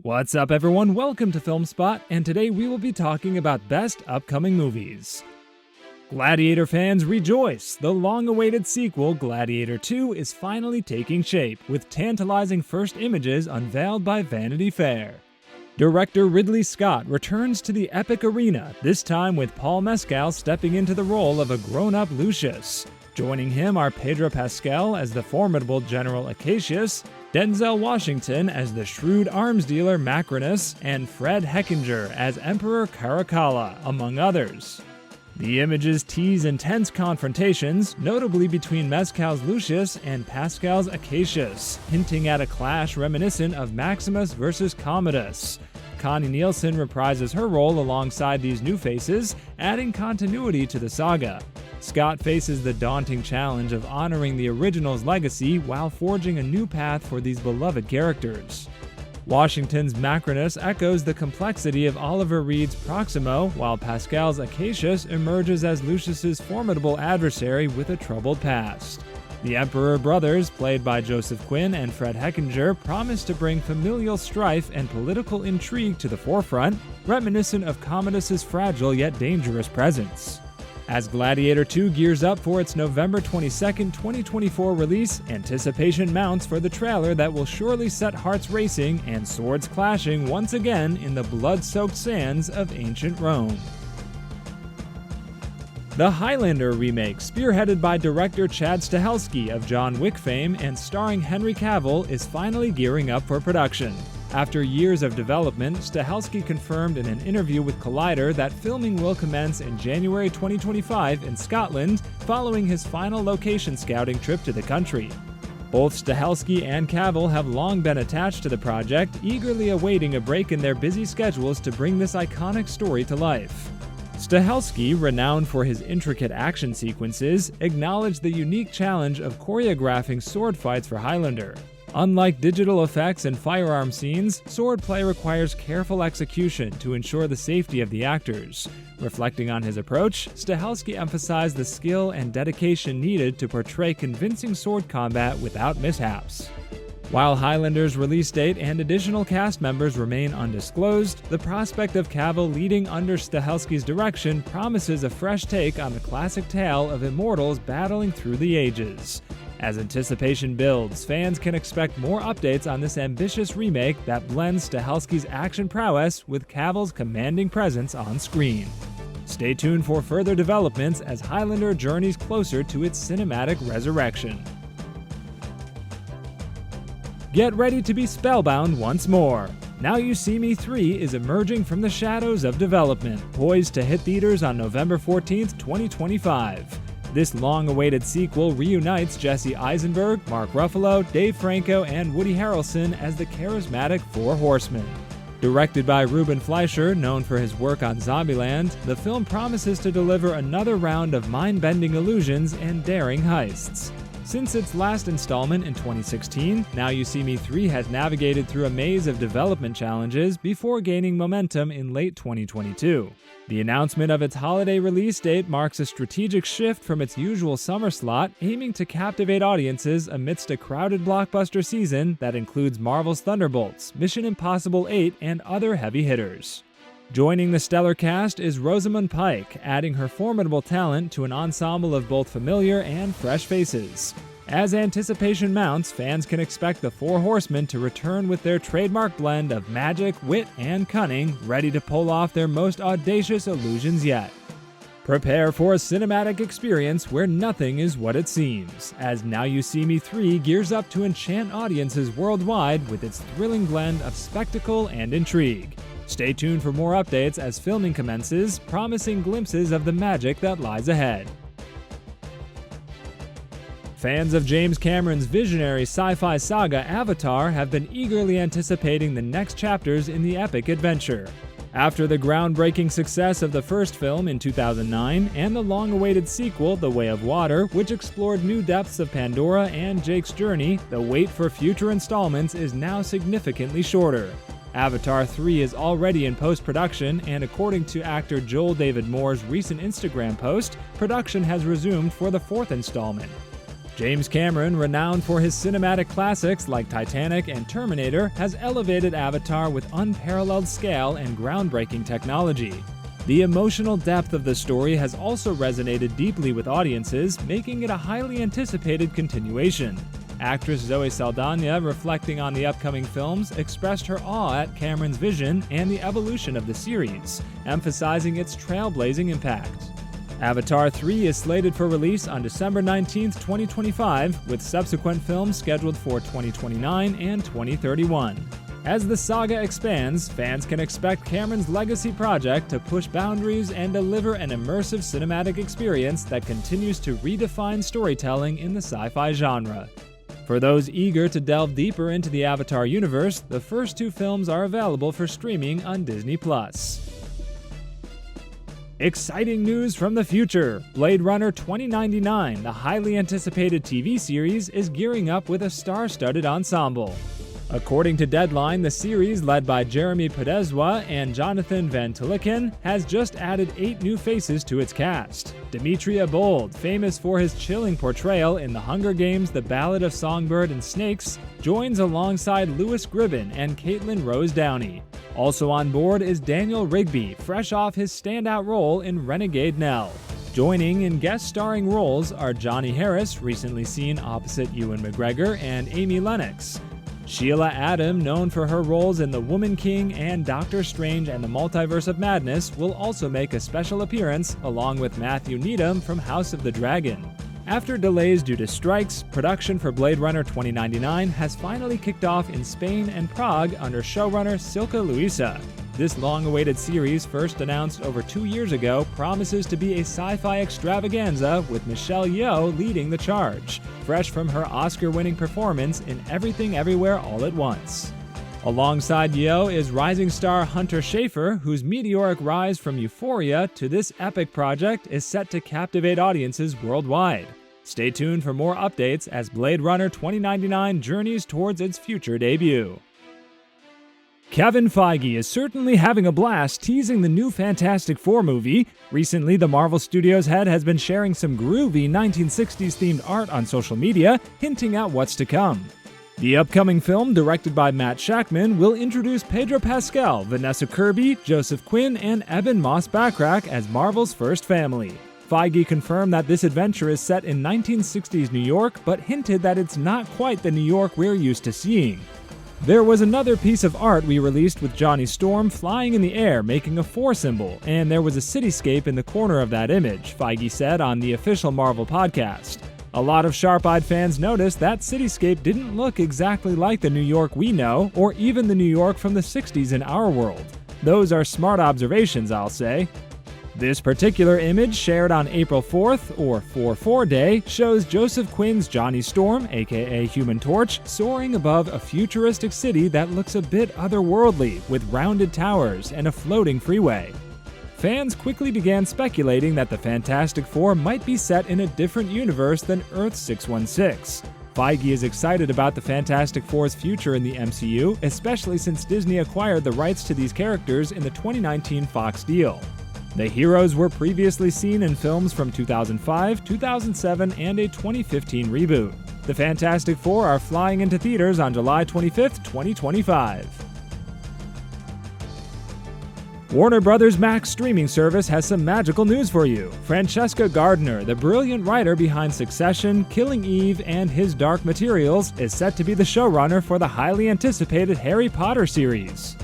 What's up everyone, welcome to FilmSpot, and today we will be talking about best upcoming movies. Gladiator fans rejoice! The long-awaited sequel, Gladiator 2, is finally taking shape, with tantalizing first images unveiled by Vanity Fair. Director Ridley Scott returns to the epic arena, this time with Paul Mescal stepping into the role of a grown-up Lucius. Joining him are Pedro Pascal as the formidable General Acacius, Denzel Washington as the shrewd arms dealer Macrinus, and Fred Hechinger as Emperor Caracalla, among others. The images tease intense confrontations, notably between Mescal's Lucius and Pascal's Acacius, hinting at a clash reminiscent of Maximus versus Commodus. Connie Nielsen reprises her role alongside these new faces, adding continuity to the saga. Scott faces the daunting challenge of honoring the original's legacy while forging a new path for these beloved characters. Washington's Macrinus echoes the complexity of Oliver Reed's Proximo, while Pascal's Acacius emerges as Lucius's formidable adversary with a troubled past. The Emperor brothers, played by Joseph Quinn and Fred Hechinger, promise to bring familial strife and political intrigue to the forefront, reminiscent of Commodus's fragile yet dangerous presence. As Gladiator 2 gears up for its November 22, 2024 release, anticipation mounts for the trailer that will surely set hearts racing and swords clashing once again in the blood-soaked sands of ancient Rome. The Highlander remake, spearheaded by director Chad Stahelski of John Wick fame and starring Henry Cavill, is finally gearing up for production. After years of development, Stahelski confirmed in an interview with Collider that filming will commence in January 2025 in Scotland, following his final location scouting trip to the country. Both Stahelski and Cavill have long been attached to the project, eagerly awaiting a break in their busy schedules to bring this iconic story to life. Stahelski, renowned for his intricate action sequences, acknowledged the unique challenge of choreographing sword fights for Highlander. Unlike digital effects and firearm scenes, swordplay requires careful execution to ensure the safety of the actors. Reflecting on his approach, Stahelski emphasized the skill and dedication needed to portray convincing sword combat without mishaps. While Highlander's release date and additional cast members remain undisclosed, the prospect of Cavill leading under Stahelski's direction promises a fresh take on the classic tale of immortals battling through the ages. As anticipation builds, fans can expect more updates on this ambitious remake that blends Stahelski's action prowess with Cavill's commanding presence on screen. Stay tuned for further developments as Highlander journeys closer to its cinematic resurrection. Get ready to be spellbound once more. Now You See Me 3 is emerging from the shadows of development, poised to hit theaters on November 14, 2025. This long-awaited sequel reunites Jesse Eisenberg, Mark Ruffalo, Dave Franco, and Woody Harrelson as the charismatic Four Horsemen. Directed by Ruben Fleischer, known for his work on Zombieland, the film promises to deliver another round of mind-bending illusions and daring heists. Since its last installment in 2016, Now You See Me 3 has navigated through a maze of development challenges before gaining momentum in late 2022. The announcement of its holiday release date marks a strategic shift from its usual summer slot, aiming to captivate audiences amidst a crowded blockbuster season that includes Marvel's Thunderbolts, Mission Impossible 8, and other heavy hitters. Joining the stellar cast is Rosamund Pike, adding her formidable talent to an ensemble of both familiar and fresh faces. As anticipation mounts, fans can expect the Four Horsemen to return with their trademark blend of magic, wit, and cunning, ready to pull off their most audacious illusions yet. Prepare for a cinematic experience where nothing is what it seems, as Now You See Me 3 gears up to enchant audiences worldwide with its thrilling blend of spectacle and intrigue. Stay tuned for more updates as filming commences, promising glimpses of the magic that lies ahead. Fans of James Cameron's visionary sci-fi saga Avatar have been eagerly anticipating the next chapters in the epic adventure. After the groundbreaking success of the first film in 2009 and the long-awaited sequel, The Way of Water, which explored new depths of Pandora and Jake's journey, the wait for future installments is now significantly shorter. Avatar 3 is already in post-production, and according to actor Joel David Moore's recent Instagram post, production has resumed for the fourth installment. James Cameron, renowned for his cinematic classics like Titanic and Terminator, has elevated Avatar with unparalleled scale and groundbreaking technology. The emotional depth of the story has also resonated deeply with audiences, making it a highly anticipated continuation. Actress Zoe Saldana, reflecting on the upcoming films, expressed her awe at Cameron's vision and the evolution of the series, emphasizing its trailblazing impact. Avatar 3 is slated for release on December 19, 2025, with subsequent films scheduled for 2029 and 2031. As the saga expands, fans can expect Cameron's legacy project to push boundaries and deliver an immersive cinematic experience that continues to redefine storytelling in the sci-fi genre. For those eager to delve deeper into the Avatar universe, the first two films are available for streaming on Disney+. Exciting news from the future! Blade Runner 2099, the highly anticipated TV series, is gearing up with a star-studded ensemble. According to Deadline, the series, led by Jeremy Podeswa and Jonathan Van Tilliken, has just added 8 new faces to its cast. Demetria Bold, famous for his chilling portrayal in The Hunger Games: The Ballad of Songbird and Snakes, joins alongside Louis Gribben and Caitlin Rose Downey. Also on board is Daniel Rigby, fresh off his standout role in Renegade Nell. Joining in guest-starring roles are Johnny Harris, recently seen opposite Ewan McGregor, and Amy Lennox. Sheila Adam, known for her roles in The Woman King and Doctor Strange and the Multiverse of Madness, will also make a special appearance, along with Matthew Needham from House of the Dragon. After delays due to strikes, production for Blade Runner 2099 has finally kicked off in Spain and Prague under showrunner Silke Luisa. This long-awaited series, first announced over 2 years ago, promises to be a sci-fi extravaganza with Michelle Yeoh leading the charge, fresh from her Oscar-winning performance in Everything Everywhere All at Once. Alongside Yeoh is rising star Hunter Schafer, whose meteoric rise from Euphoria to this epic project is set to captivate audiences worldwide. Stay tuned for more updates as Blade Runner 2099 journeys towards its future debut. Kevin Feige is certainly having a blast teasing the new Fantastic Four movie. Recently, the Marvel Studios head has been sharing some groovy 1960s-themed art on social media, hinting at what's to come. The upcoming film, directed by Matt Shakman, will introduce Pedro Pascal, Vanessa Kirby, Joseph Quinn, and Eben Moss-Backrack as Marvel's first family. Feige confirmed that this adventure is set in 1960s New York, but hinted that it's not quite the New York we're used to seeing. There was another piece of art we released with Johnny Storm flying in the air making a 4 symbol, and there was a cityscape in the corner of that image, Feige said on the official Marvel podcast. A lot of sharp-eyed fans noticed that cityscape didn't look exactly like the New York we know, or even the New York from the 60s in our world. Those are smart observations, I'll say. This particular image, shared on April 4th, or 4/4 Day, shows Joseph Quinn's Johnny Storm, aka Human Torch, soaring above a futuristic city that looks a bit otherworldly, with rounded towers and a floating freeway. Fans quickly began speculating that the Fantastic Four might be set in a different universe than Earth 616. Feige is excited about the Fantastic Four's future in the MCU, especially since Disney acquired the rights to these characters in the 2019 Fox deal. The heroes were previously seen in films from 2005, 2007, and a 2015 reboot. The Fantastic Four are flying into theaters on July 25, 2025. Warner Bros. Max streaming service has some magical news for you. Francesca Gardner, the brilliant writer behind Succession, Killing Eve, and His Dark Materials, is set to be the showrunner for the highly anticipated Harry Potter series.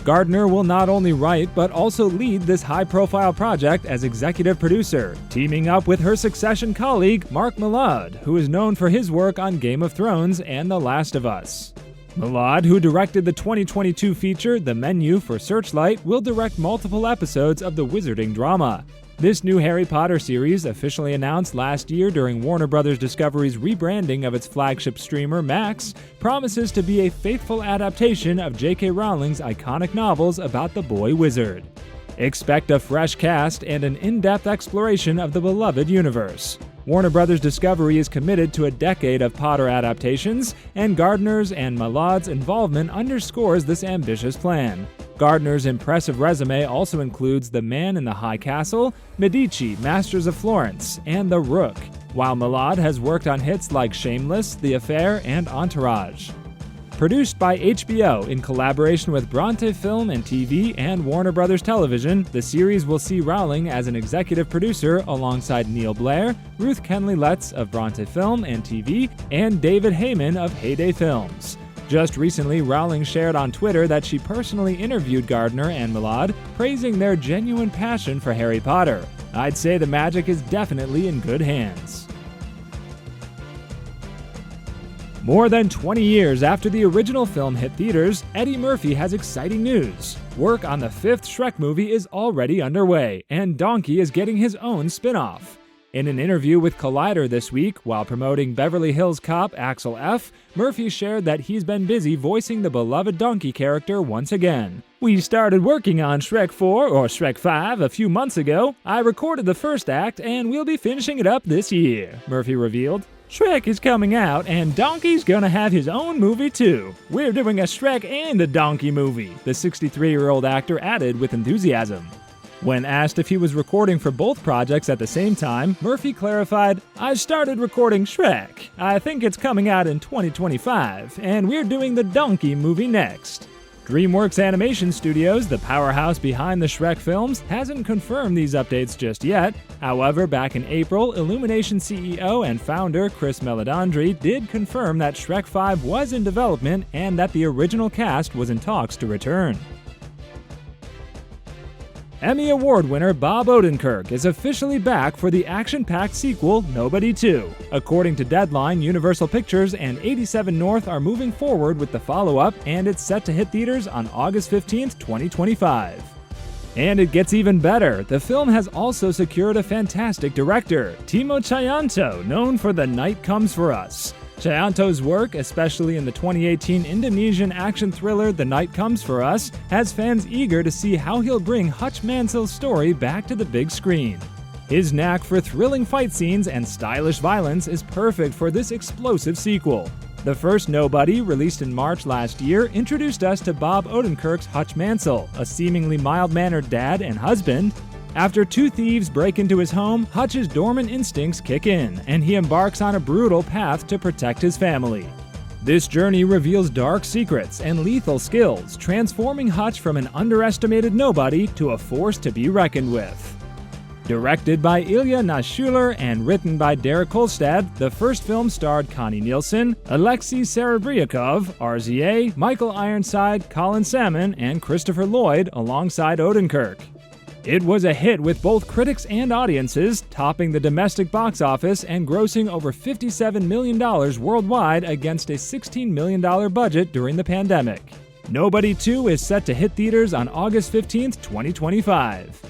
Gardner will not only write, but also lead this high-profile project as executive producer, teaming up with her Succession colleague, Mark Mylod, who is known for his work on Game of Thrones and The Last of Us. Mylod, who directed the 2022 feature The Menu for Searchlight, will direct multiple episodes of the wizarding drama. This new Harry Potter series, officially announced last year during Warner Bros. Discovery's rebranding of its flagship streamer, Max, promises to be a faithful adaptation of J.K. Rowling's iconic novels about the boy wizard. Expect a fresh cast and an in-depth exploration of the beloved universe. Warner Bros. Discovery is committed to a decade of Potter adaptations, and Gardner's and Mylod's involvement underscores this ambitious plan. Gardner's impressive resume also includes The Man in the High Castle, Medici, Masters of Florence, and The Rook. while Milad has worked on hits like Shameless, The Affair, and Entourage. Produced by HBO in collaboration with Bronte Film and TV and Warner Bros. Television, the series will see Rowling as an executive producer alongside Neil Blair, Ruth Kenley-Letts of Bronte Film and TV, and David Heyman of Heyday Films. Just recently, Rowling shared on Twitter that she personally interviewed Gardner and Milad, praising their genuine passion for Harry Potter. I'd say the magic is definitely in good hands. More than 20 years after the original film hit theaters, Eddie Murphy has exciting news. Work on the 5th Shrek movie is already underway, and Donkey is getting his own spin-off. In an interview with Collider this week, while promoting Beverly Hills Cop Axel F., Murphy shared that he's been busy voicing the beloved Donkey character once again. "We started working on Shrek 4 or Shrek 5 a few months ago. I recorded the first act, and we'll be finishing it up this year," Murphy revealed. "Shrek is coming out, and Donkey's gonna have his own movie too. We're doing a Shrek and a Donkey movie," the 63-year-old actor added with enthusiasm. When asked if he was recording for both projects at the same time, Murphy clarified, "I started recording Shrek. I think it's coming out in 2025, and we're doing the Donkey movie next." DreamWorks Animation Studios, the powerhouse behind the Shrek films, hasn't confirmed these updates just yet. However, back in April, Illumination CEO and founder Chris Meledandri did confirm that Shrek 5 was in development and that the original cast was in talks to return. Emmy Award winner Bob Odenkirk is officially back for the action-packed sequel Nobody 2. According to Deadline, Universal Pictures and 87 North are moving forward with the follow-up, and it's set to hit theaters on August 15, 2025. And it gets even better. The film has also secured a fantastic director, Timo Tjahjanto, known for The Night Comes for Us. Tjahjanto's work, especially in the 2018 Indonesian action thriller The Night Comes for Us, has fans eager to see how he'll bring Hutch Mansell's story back to the big screen. His knack for thrilling fight scenes and stylish violence is perfect for this explosive sequel. The first Nobody, released in March last year, introduced us to Bob Odenkirk's Hutch Mansell, a seemingly mild-mannered dad and husband. After two thieves break into his home, Hutch's dormant instincts kick in, and he embarks on a brutal path to protect his family. This journey reveals dark secrets and lethal skills, transforming Hutch from an underestimated nobody to a force to be reckoned with. Directed by Ilya Naishuller and written by Derek Kolstad, the first film starred Connie Nielsen, Alexei Serebryakov, RZA, Michael Ironside, Colin Salmon, and Christopher Lloyd alongside Odenkirk. It was a hit with both critics and audiences, topping the domestic box office and grossing over $57 million worldwide against a $16 million budget during the pandemic. Nobody 2 is set to hit theaters on August 15, 2025.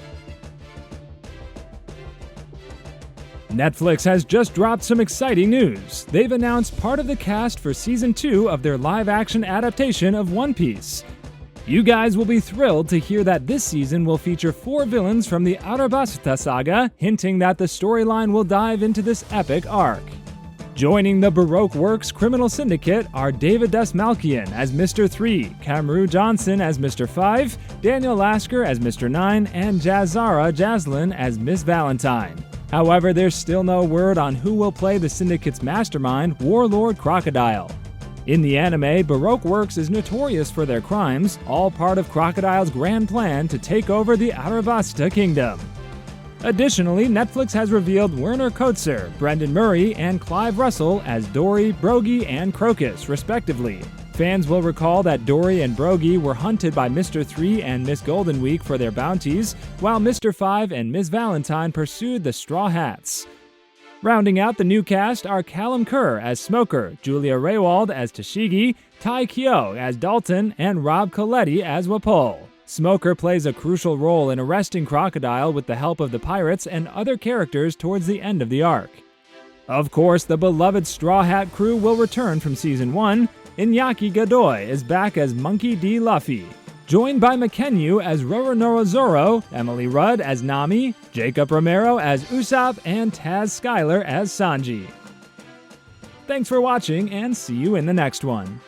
Netflix has just dropped some exciting news. They've announced part of the cast for Season 2 of their live-action adaptation of One Piece. You guys will be thrilled to hear that this season will feature 4 villains from the Arabasta saga, hinting that the storyline will dive into this epic arc. Joining the Baroque Works criminal syndicate are David Dastmalchian as Mr. 3, Cameron Johnson as Mr. 5, Daniel Lasker as Mr. 9, and Jazara Jaslin as Miss Valentine. However, there's still no word on who will play the syndicate's mastermind, Warlord Crocodile. In the anime, Baroque Works is notorious for their crimes, all part of Crocodile's grand plan to take over the Arabasta Kingdom. Additionally, Netflix has revealed Werner Kotzer, Brendan Murray, and Clive Russell as Dory, Brogy, and Crocus, respectively. Fans will recall that Dory and Brogy were hunted by Mr. 3 and Miss Golden Week for their bounties, while Mr. 5 and Miss Valentine pursued the Straw Hats. Rounding out the new cast are Callum Kerr as Smoker, Julia Raywald as Tashigi, Tai Kyo as Dalton, and Rob Coletti as Wapol. Smoker plays a crucial role in arresting Crocodile with the help of the pirates and other characters towards the end of the arc. Of course, the beloved Straw Hat crew will return from Season 1. Iñaki Godoy is back as Monkey D. Luffy. Joined by Makenyu as Roronoa Zoro, Emily Rudd as Nami, Jacob Romero as Usopp, and Taz Skylar as Sanji. Thanks for watching, and see you in the next one.